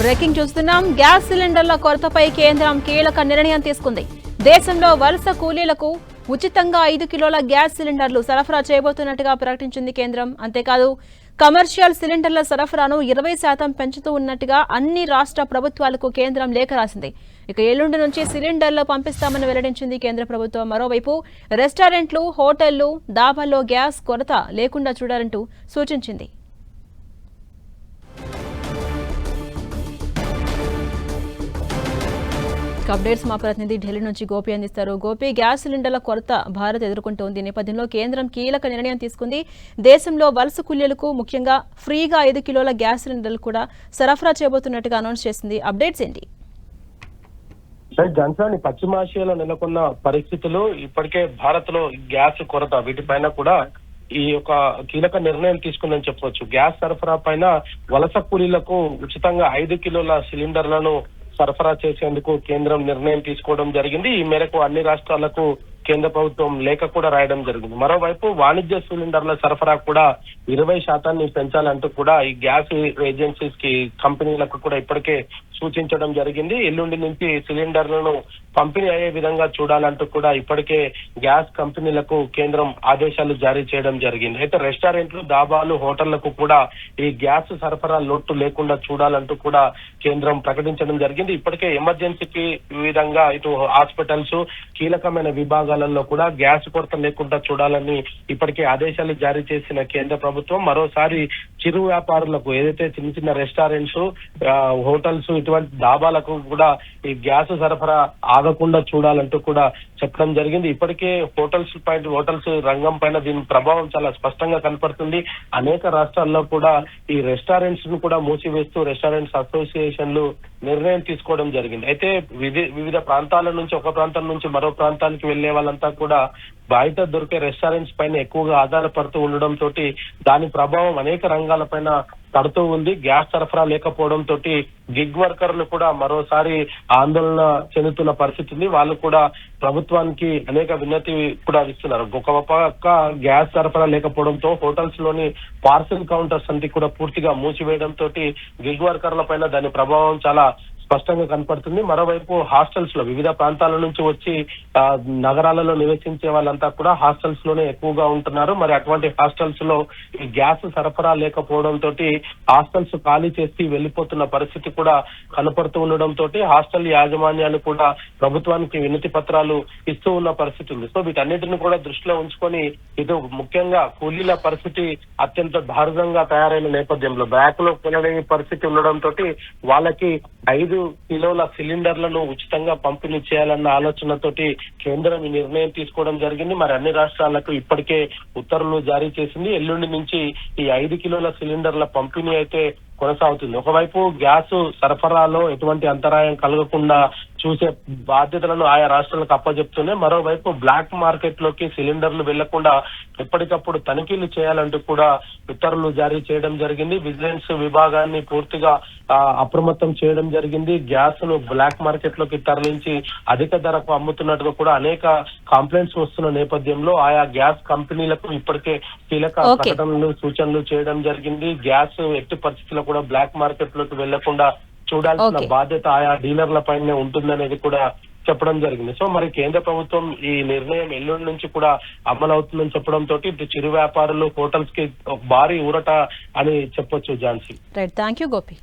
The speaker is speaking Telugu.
బ్రేకింగ్ చూస్తున్నాం. గ్యాస్ సిలిండర్ల కొరతపై కేంద్రం కీలక నిర్ణయం తీసుకుంది. దేశంలో వలస కూలీలకు ఉచితంగా 5 కిలోల గ్యాస్ సిలిండర్లు సరఫరా చేయబోతున్నట్టుగా ప్రకటించింది కేంద్రం. అంతేకాదు కమర్షియల్ సిలిండర్ల సరఫరాను 20% పెంచుతూ ఉన్నట్టుగా అన్ని రాష్ట్ర ప్రభుత్వాలకు కేంద్రం లేఖ రాసింది. ఇక ఎల్లుండి నుంచి సిలిండర్లు పంపిస్తామని వెల్లడించింది కేంద్ర ప్రభుత్వం. మరోవైపు రెస్టారెంట్లు, హోటళ్లు, దాబాల్లో గ్యాస్ కొరత లేకుండా చూడాలంటూ సూచించింది. అప్డేట్స్ మా ప్రతినిధి ఢిల్లీ నుంచి గోపి అందిస్తారు. గోపి, గ్యాస్ సిలిండర్ల కొరత భారత్ ఎదుర్కొంటోంది. ఈ నేపథ్యంలో కేంద్రం కీలక నిర్ణయం తీసుకుంది. దేశంలో వలస కూలీలకు ముఖ్యంగా ఫ్రీగా 5 కిలోల గ్యాస్ సిలిండర్లు కూడా సరఫరా చేయబోతున్నట్టుగా అనౌన్స్ చేసింది. అప్డేట్స్ ఏంటి? జాన్సన్, పశ్చిమాసియాలో నెలకొన్న పరిస్థితులు, ఇప్పటికే భారత్ లో గ్యాస్ కొరత, వీటిపైన కూడా ఈ యొక్క కీలక నిర్ణయం తీసుకుందని చెప్పవచ్చు. గ్యాస్ సరఫరా పైన వలస కూలీలకు ఉచితంగా 5 కిలోల సిలిండర్లను సరఫరా చేసేందుకు కేంద్రం నిర్ణయం తీసుకోవడం జరిగింది. ఈ మేరకు అన్ని రాష్ట్రాలకు కేంద్ర ప్రభుత్వం లేఖ కూడా రాయడం జరిగింది. మరోవైపు వాణిజ్య సిలిండర్ల సరఫరా కూడా 20% పెంచాలంటూ కూడా ఈ గ్యాస్ ఏజెన్సీస్ కి, కంపెనీలకు కూడా ఇప్పటికే సూచించడం జరిగింది. ఎల్లుండి నుంచి సిలిండర్లను పంపిణీ అయ్యే విధంగా చూడాలంటూ కూడా ఇప్పటికే గ్యాస్ కంపెనీలకు కేంద్రం ఆదేశాలు జారీ చేయడం జరిగింది. అయితే రెస్టారెంట్లు, దాబాలు, హోటళ్లకు కూడా ఈ గ్యాస్ సరఫరా లోటు లేకుండా చూడాలంటూ కూడా కేంద్రం ప్రకటించడం జరిగింది. ఇప్పటికే ఎమర్జెన్సీకి విధంగా ఇటు హాస్పిటల్స్, కీలకమైన విభాగాలలో కూడా గ్యాస్ కొరత లేకుండా చూడాలని ఇప్పటికే ఆదేశాలు జారీ చేసిన కేంద్ర ప్రభుత్వం మరోసారి చిరు వ్యాపారులకు, ఏదైతే చిన్న చిన్న రెస్టారెంట్స్, హోటల్స్, ఇటువంటి దాబాలకు కూడా ఈ గ్యాస్ సరఫరా ఆగకుండా చూడాలంటూ కూడా చెప్పడం జరిగింది. ఇప్పటికే హోటల్స్ రంగం పైన దీని ప్రభావం చాలా స్పష్టంగా కనపడుతుంది. అనేక రాష్ట్రాల్లో కూడా ఈ రెస్టారెంట్స్ ను కూడా మూసివేస్తూ రెస్టారెంట్స్ అసోసియేషన్లు నిర్ణయం తీసుకోవడం జరిగింది. అయితే వివిధ ప్రాంతాల నుంచి, ఒక ప్రాంతం నుంచి మరో ప్రాంతానికి వెళ్లే వాళ్ళంతా కూడా బయట దొరికే రెస్టారెంట్స్ పైన ఎక్కువగా ఆధారపడుతూ ఉండడం తోటి దాని ప్రభావం అనేక రంగాల పైన పడుతూ ఉంది. గ్యాస్ సరఫరా లేకపోవడం తోటి గిగ్ వర్కర్లు కూడా మరోసారి ఆందోళన చెందుతున్న పరిస్థితి ఉంది. వాళ్ళు కూడా ప్రభుత్వానికి అనేక వినతి కూడా ఇస్తున్నారు. ఒక పక్క గ్యాస్ సరఫరా లేకపోవడంతో హోటల్స్ లోని పార్సెల్ కౌంటర్స్ అన్ని కూడా పూర్తిగా మూసివేయడం తోటి గిగ్ వర్కర్ల పైన దాని ప్రభావం చాలా స్పష్టంగా కనపడుతుంది. మరోవైపు హాస్టల్స్ లో వివిధ ప్రాంతాల నుంచి వచ్చి నగరాలలో నివసించే వాళ్ళంతా కూడా హాస్టల్స్ లోనే ఎక్కువగా ఉంటున్నారు. మరి అటువంటి హాస్టల్స్ లో ఈ గ్యాస్ సరఫరా లేకపోవడం తోటి హాస్టల్స్ ఖాళీ చేసి వెళ్లిపోతున్న పరిస్థితి కూడా కనపడుతూ ఉండడం తోటి హాస్టల్ యాజమాన్యాలు కూడా ప్రభుత్వానికి వినతి పత్రాలు ఇస్తూ ఉన్న పరిస్థితి ఉంది. సో వీటన్నిటిని కూడా దృష్టిలో ఉంచుకొని ఇది ముఖ్యంగా కూలీల పరిస్థితి అత్యంత దారుణంగా తయారైన నేపథ్యంలో బ్యాక్ లో కొనలేని పరిస్థితి ఉండడం తోటి వాళ్ళకి 5 కిలోల సిలిండర్లను ఉచితంగా పంపిణీ చేయాలన్న ఆలోచనతోటి కేంద్రం ఈ నిర్ణయం తీసుకోవడం జరిగింది. మరి అన్ని రాష్ట్రాలకు ఇప్పటికే ఉత్తర్వులు జారీ చేసింది. ఎల్లుండి నుంచి ఈ 5 కిలోల సిలిండర్ల పంపిణీ అయితే కొనసాగుతుంది. ఒకవైపు గ్యాస్ సరఫరాలో ఎటువంటి అంతరాయం కలగకుండా చూసే బాధ్యతలను ఆయా రాష్ట్రాలకు అప్పచెప్తూనే, మరోవైపు బ్లాక్ మార్కెట్ లోకి సిలిండర్లు వెళ్లకుండా ఎప్పటికప్పుడు తనిఖీలు చేయాలంటూ కూడా ఉత్తర్వులు జారీ చేయడం జరిగింది. విజిలెన్స్ విభాగాన్ని పూర్తిగా అప్రమత్తం చేయడం జరిగింది. గ్యాస్ ను బ్లాక్ మార్కెట్ లోకి తరలించి అధిక ధరకు అమ్ముతున్నట్టుగా కూడా అనేక కంప్లైంట్స్ వస్తున్న నేపథ్యంలో ఆయా గ్యాస్ కంపెనీలకు ఇప్పటికే కీలక ప్రకటనలు, సూచనలు చేయడం జరిగింది. గ్యాస్ ఎట్టి పరిస్థితుల్లో కూడా బ్లాక్ మార్కెట్ లోకి వెళ్లకుండా చూడాల్సిన బాధ్యత ఆయా డీలర్ల పైనే ఉంటుందనేది కూడా చెప్పడం జరిగింది. సో మరి కేంద్ర ప్రభుత్వం ఈ నిర్ణయం ఎల్లుండి నుంచి కూడా అమలు అవుతుందని చెప్పడం తోటి ఇటు చిరు వ్యాపారులు, హోటల్స్ కి భారీ ఊరట అని చెప్పొచ్చు. Jhansi. Right, thank you Gopi.